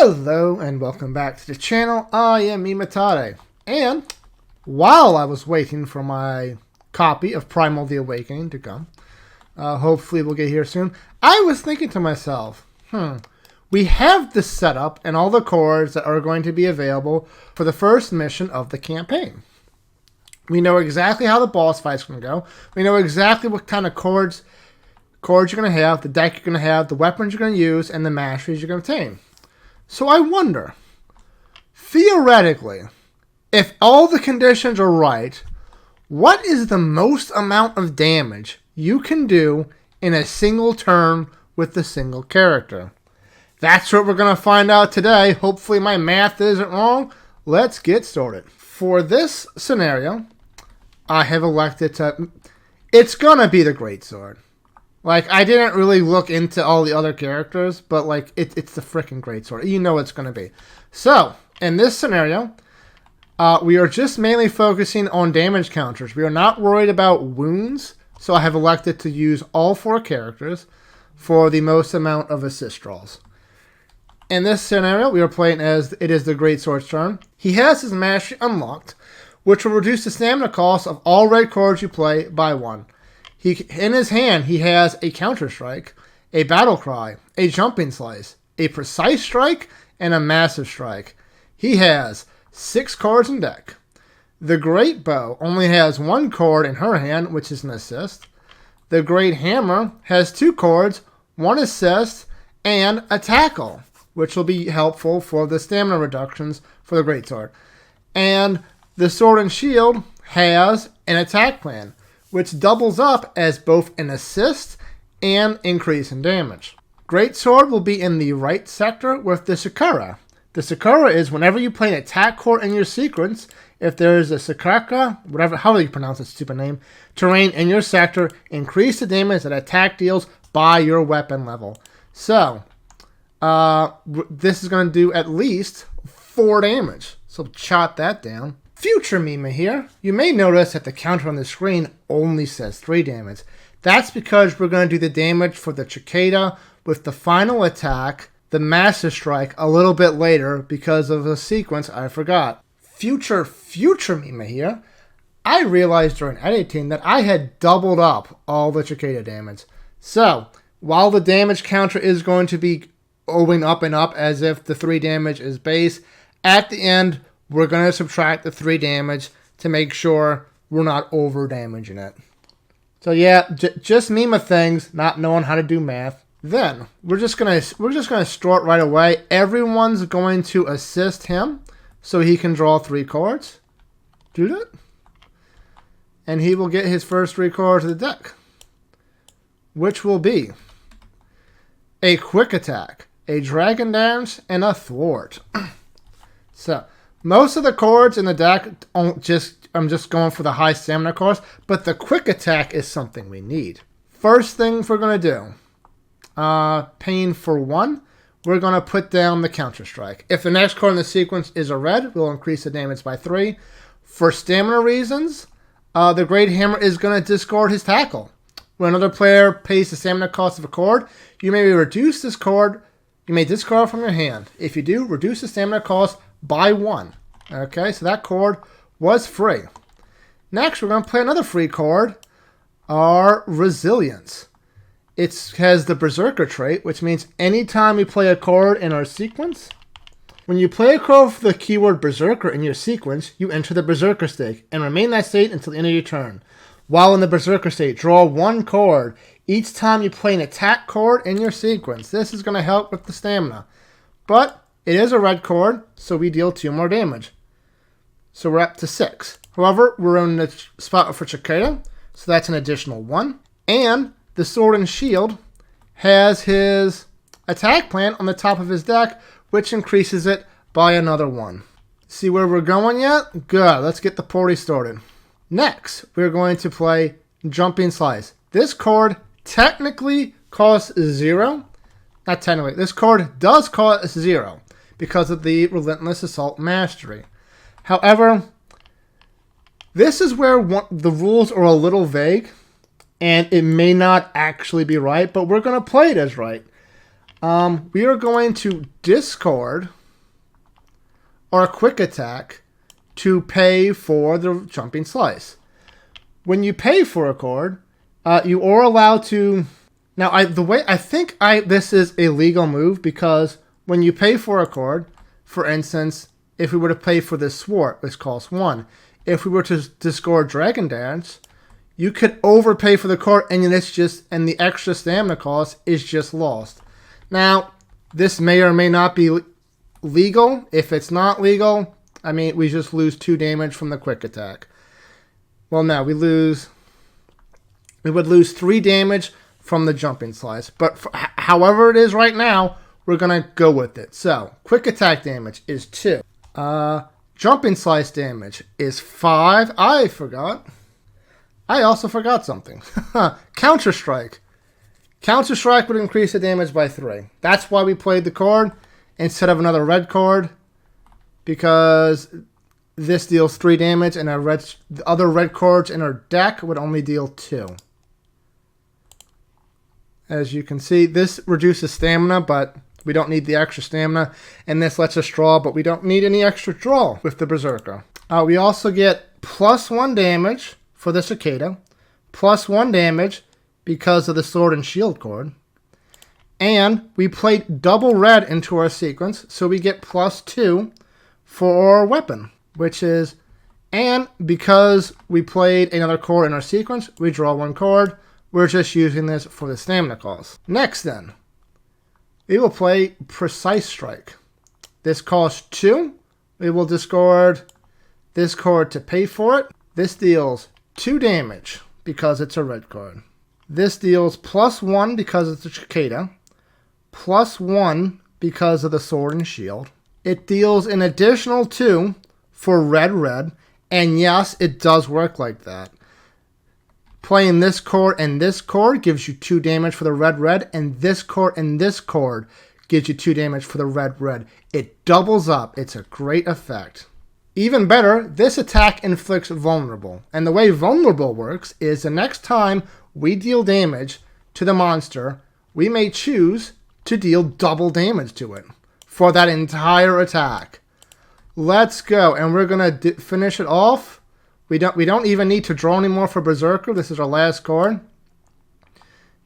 Hello and welcome back to the channel. I am Imatare, and while I was waiting for my copy of Primal the Awakening to come, hopefully we'll get here soon, I was thinking to myself, we have the setup and all the chords that are going to be available for the first mission of the campaign. We know exactly how the boss fight's going to go. We know exactly what kind of chords you're going to have, the deck you're going to have, the weapons you're going to use, and the masteries you're going to obtain. So I wonder, theoretically, if all the conditions are right, what is the most amount of damage you can do in a single turn with a single character? That's what we're going to find out today. Hopefully my math isn't wrong. Let's get started. For this scenario, I have elected to... It's going to be the Greatsword. Like, I didn't really look into all the other characters, but, like, it's the freaking Greatsword. You know it's going to be. So, in this scenario, we are just mainly focusing on damage counters. We are not worried about wounds, so I have elected to use all 4 characters for the most amount of assist draws. In this scenario, we are playing as it is the Greatsword's turn. He has his mastery unlocked, which will reduce the stamina cost of all red cards you play by 1. In his hand, he has a Counter Strike, a Battle Cry, a Jumping Slice, a Precise Strike, and a Massive Strike. He has 6 cards in deck. The Great Bow only has 1 card in her hand, which is an assist. The Great Hammer has 2 cards, 1 assist, and a Tackle, which will be helpful for the stamina reductions for the Greatsword. And the Sword and Shield has an attack plan, which doubles up as both an assist and increase in damage. Greatsword will be in the right sector with the Cyricae. The Cyricae is whenever you play an attack card in your sequence, if there is a Cyricae, however you pronounce that stupid name, terrain in your sector, increase the damage that attack deals by your weapon level. So, this is going to do at least 4 damage. So jot that down. Future Mima here, you may notice that the counter on the screen only says 3 damage. That's because we're going to do the damage for the Cicada with the final attack, the Massive Strike, a little bit later because of a sequence I forgot. Future Mima here, I realized during editing that I had doubled up all the Cicada damage. So, while the damage counter is going to be going up and up as if the 3 damage is base, at the end, we're going to subtract the 3 damage to make sure we're not over-damaging it. So yeah, just Mima things, not knowing how to do math. Then, we're just gonna start right away. Everyone's going to assist him so he can draw 3 cards. Do that. And he will get his first 3 cards of the deck, which will be a Quick Attack, a Dragon Dance, and a Thwart. So, most of the cards in the deck, I'm just going for the high stamina cards, but the Quick Attack is something we need. First thing we're going to do, paying for 1, we're going to put down the Counter Strike. If the next card in the sequence is a red, we'll increase the damage by 3. For stamina reasons, the Great Hammer is going to discard his Tackle. When another player pays the stamina cost of a card, you may reduce this card, you may discard from your hand. If you do, reduce the stamina cost by 1. Okay, so that card was free. Next, we're going to play another free card, our Resilience. It has the Berserker trait, which means anytime we play a card in our sequence, when you play a card with the keyword Berserker in your sequence, you enter the Berserker state and remain that state until the end of your turn. While in the Berserker state, draw 1 card each time you play an attack card in your sequence. This is going to help with the stamina. But it is a red card, so we deal 2 more damage. So we're up to 6. However, we're in the spot for Cicada, so that's an additional 1. And the Sword and Shield has his attack plan on the top of his deck, which increases it by another 1. See where we're going yet? Good. Let's get the party started. Next, we're going to play Jumping Slice. This card technically costs 0. Not technically. This card does cost 0 because of the Relentless Assault Mastery. However, this is where the rules are a little vague, and it may not actually be right, but we're going to play it as right. we are going to discard our quick attack to pay for the jumping slice. When you pay for a card, you are allowed to... Now, I think this is a legal move, because when you pay for a card, for instance, if we were to pay for this Swart, which costs 1, if we were to discard Dragon Dance, you could overpay for the card, and the extra stamina cost is just lost. Now, this may or may not be legal. If it's not legal, I mean, we just lose 2 damage from the quick attack. Well, no, we would lose 3 damage from the jumping slice. But however it is right now, we're going to go with it. So, quick attack damage is 2. Jumping slice damage is 5. I forgot. I also forgot something. Counter Strike. Counter Strike would increase the damage by 3. That's why we played the card instead of another red card, because this deals 3 damage, and the other red cards in our deck would only deal 2. As you can see, this reduces stamina, but we don't need the extra stamina. And this lets us draw, but we don't need any extra draw with the Berserker. We also get +1 damage for the Cicada, +1 damage because of the Sword and Shield card. And we played double red into our sequence, so we get +2 for our weapon, which is... And because we played another card in our sequence, we draw 1 card. We're just using this for the stamina cost. Next then, we will play Precise Strike. This costs 2. We will discard this card to pay for it. This deals 2 damage because it's a red card. This deals +1 because it's a Cicada, +1 because of the Sword and Shield. It deals an additional 2 for red, and yes, it does work like that. Playing this card and this card gives you 2 damage for the red, and this card and this card gives you 2 damage for the red. It doubles up. It's a great effect. Even better, this attack inflicts vulnerable. And the way vulnerable works is the next time we deal damage to the monster, we may choose to deal double damage to it for that entire attack. Let's go. And we're going to finish it off. We don't even need to draw anymore for Berserker. This is our last card.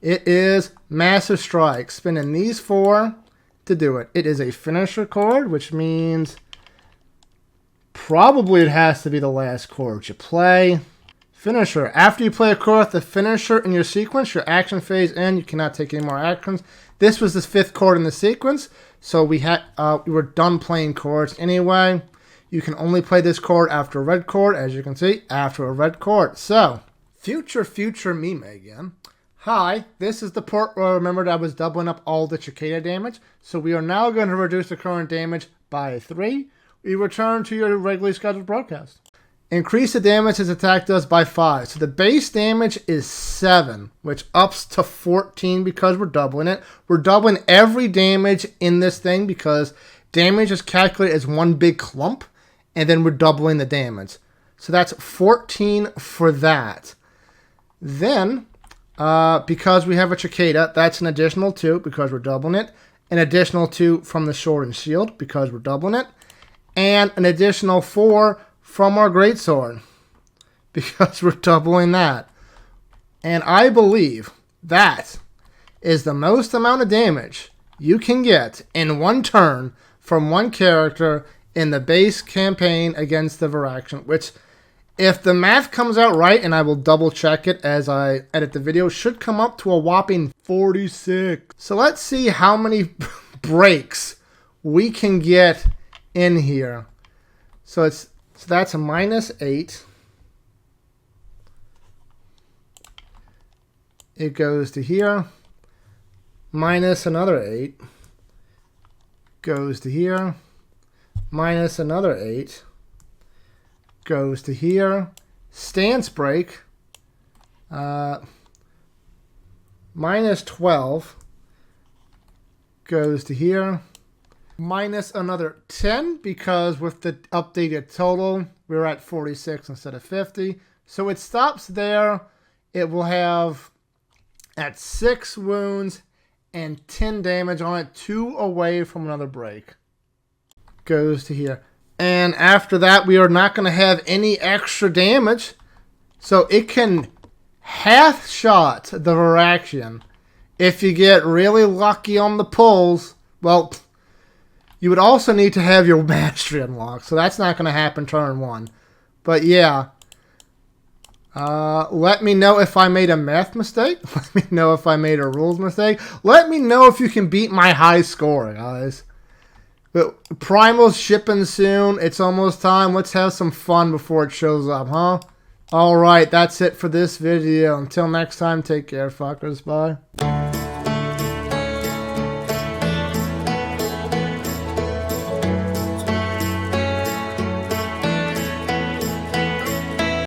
It is Massive Strike. Spinning these 4 to do it. It is a finisher card, which means probably it has to be the last card you play. Finisher. After you play a card with the finisher in your sequence, your action phase ends. You cannot take any more actions. This was the 5th card in the sequence, so we were done playing cards anyway. You can only play this card after a red card, as you can see, after a red card. So, future Mime again. Hi, this is the part where I remembered I was doubling up all the Cicada damage. So we are now going to reduce the current damage by 3. We return to your regularly scheduled broadcast. Increase the damage his attack does by 5. So the base damage is 7, which ups to 14 because we're doubling it. We're doubling every damage in this thing because damage is calculated as one big clump, and then we're doubling the damage. So that's 14 for that. Then, because we have a Cicada, that's an additional 2 because we're doubling it. An additional 2 from the Sword and Shield because we're doubling it. And an additional 4 from our Greatsword because we're doubling that. And I believe that is the most amount of damage you can get in one turn from one character in the base campaign against the Vyraxen, which, if the math comes out right, and I will double check it as I edit the video, should come up to a whopping 46. So let's see how many breaks we can get in here. So that's a -8. It goes to here. Minus another 8. Goes to here. Minus another 8. Goes to here. Stance break. Minus 12. Goes to here. Minus another 10 because with the updated total, we're at 46 instead of 50. So it stops there. It will have at 6 wounds and 10 damage on it. 2 away from another break. Goes to here. And after that, we are not going to have any extra damage. So it can half shot the Vyraxen. If you get really lucky on the pulls, well, you would also need to have your mastery unlocked. So that's not going to happen turn 1. But yeah. Let me know if I made a math mistake. Let me know if I made a rules mistake. Let me know if you can beat my high score, guys. But Primal's shipping soon. It's almost time. Let's have some fun before it shows up, huh? Alright, that's it for this video. Until next time, take care, fuckers. Bye.